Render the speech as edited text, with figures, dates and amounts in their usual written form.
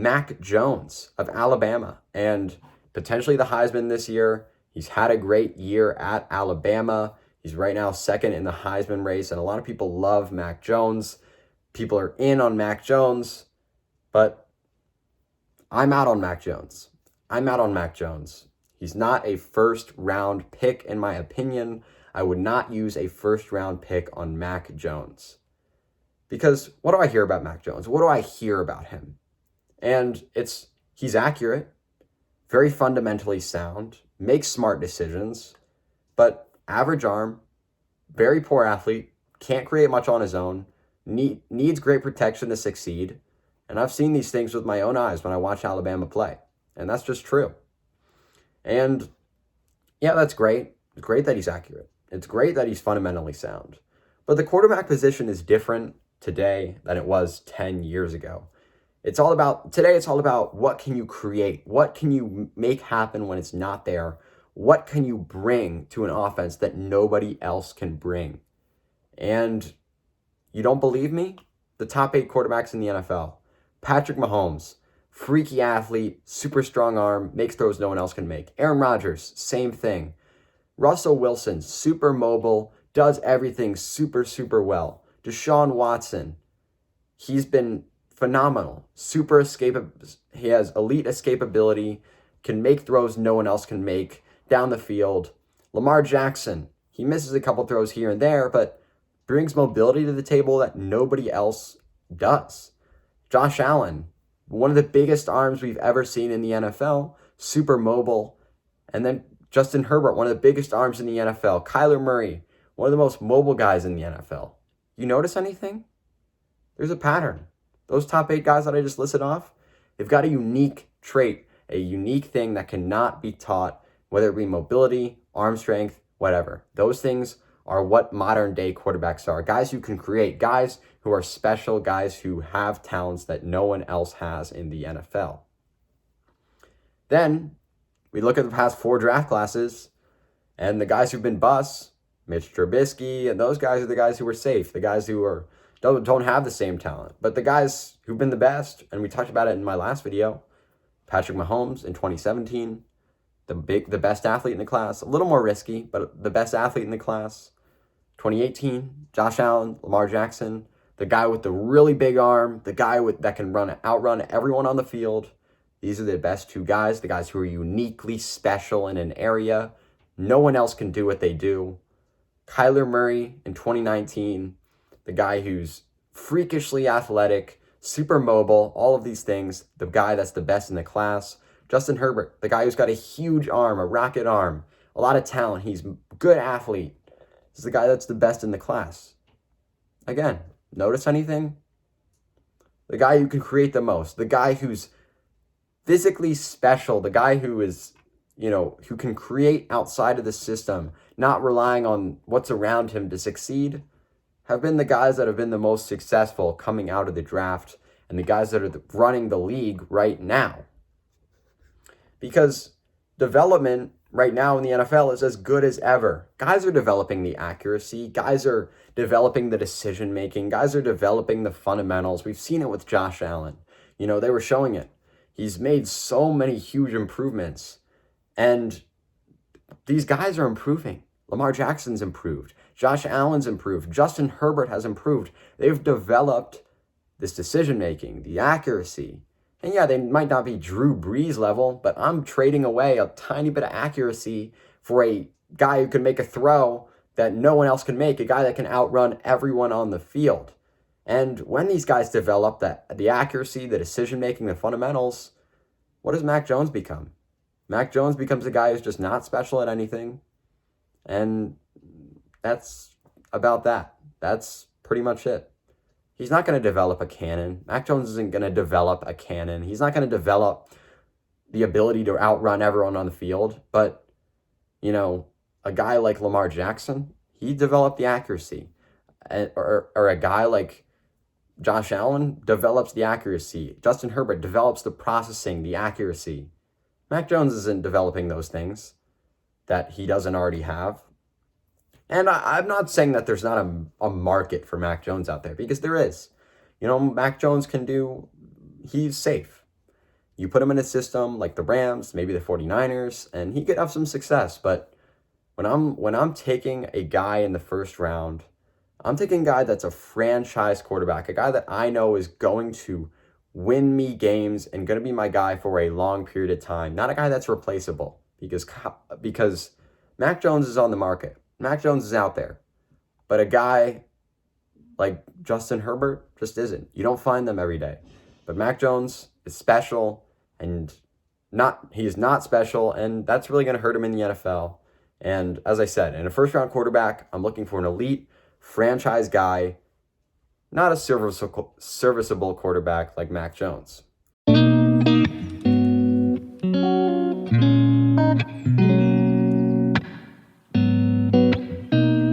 Mac Jones of Alabama and potentially the Heisman this year. He's had a great year at Alabama. He's right now second in the Heisman race, and a lot of people love Mac Jones. People are in on Mac Jones, but I'm out on Mac Jones. I'm out on Mac Jones. He's not a first-round pick, in my opinion. I would not use a first-round pick on Mac Jones. Because what do I hear about Mac Jones? What do I hear about him? And he's accurate, very fundamentally sound, makes smart decisions, but average arm, very poor athlete, can't create much on his own, needs great protection to succeed. And I've seen these things with my own eyes when I watch Alabama play. And that's just true. And yeah, that's great. It's great that he's accurate. It's great that he's fundamentally sound. But the quarterback position is different today than it was 10 years ago. Today it's all about what can you create? What can you make happen when it's not there? What can you bring to an offense that nobody else can bring? And you don't believe me? The top 8 quarterbacks in the NFL. Patrick Mahomes, freaky athlete, super strong arm, makes throws no one else can make. Aaron Rodgers, same thing. Russell Wilson, super mobile, does everything super, super well. Deshaun Watson, he's been phenomenal. He has elite escapability, can make throws no one else can make down the field. Lamar Jackson, he misses a couple throws here and there, but brings mobility to the table that nobody else does. Josh Allen, one of the biggest arms we've ever seen in the NFL, super mobile. And then Justin Herbert, one of the biggest arms in the NFL. Kyler Murray, one of the most mobile guys in the NFL. You notice anything? There's a pattern. Those top 8 guys that I just listed off, they've got a unique trait, a unique thing that cannot be taught, whether it be mobility, arm strength, whatever. Those things are what modern day quarterbacks are. Guys who can create, guys who are special, guys who have talents that no one else has in the NFL. Then we look at the past 4 draft classes and the guys who've been busts, Mitch Trubisky, and those guys are the guys who are safe, the guys who don't have the same talent. But the guys who've been the best, and we talked about it in my last video, Patrick Mahomes in 2017, the best athlete in the class, a little more risky, but the best athlete in the class. 2018, Josh Allen, Lamar Jackson, the guy with the really big arm, the guy that can outrun everyone on the field. These are the best 2 guys, the guys who are uniquely special in an area. No one else can do what they do. Kyler Murray in 2019, the guy who's freakishly athletic, super mobile, all of these things, the guy that's the best in the class. Justin Herbert, the guy who's got a huge arm, a rocket arm, a lot of talent. He's a good athlete. He's the guy that's the best in the class. Again, notice anything? The guy who can create the most, the guy who's physically special, the guy who is, who can create outside of the system, not relying on what's around him to succeed, have been the guys that have been the most successful coming out of the draft and the guys that are running the league right now. Because development right now in the NFL is as good as ever. Guys are developing the accuracy. Guys are developing the decision-making. Guys are developing the fundamentals. We've seen it with Josh Allen. They were showing it. He's made so many huge improvements. And these guys are improving. Lamar Jackson's improved. Josh Allen's improved. Justin Herbert has improved. They've developed this decision-making, the accuracy. And yeah, they might not be Drew Brees level, but I'm trading away a tiny bit of accuracy for a guy who can make a throw that no one else can make, a guy that can outrun everyone on the field. And when these guys develop the accuracy, the decision-making, the fundamentals, what does Mac Jones become? Mac Jones becomes a guy who's just not special at anything. And that's about that. That's pretty much it. He's not going to develop a cannon. Mac Jones isn't going to develop a cannon. He's not going to develop the ability to outrun everyone on the field. But, a guy like Lamar Jackson, he developed the accuracy. Or a guy like Josh Allen develops the accuracy. Justin Herbert develops the processing, the accuracy. Mac Jones isn't developing those things that he doesn't already have. And I'm not saying that there's not a market for Mac Jones out there, because there is. Mac Jones he's safe. You put him in a system like the Rams, maybe the 49ers, and he could have some success. But when I'm taking a guy in the first round, I'm taking a guy that's a franchise quarterback, a guy that I know is going to win me games and going to be my guy for a long period of time. Not a guy that's replaceable because Mac Jones is on the market. Mac Jones is out there. But a guy like Justin Herbert just isn't. You don't find them every day. But Mac Jones is special, and he's not special, and that's really going to hurt him in the NFL. And as I said, in a first-round quarterback, I'm looking for an elite franchise guy, not a serviceable quarterback like Mac Jones.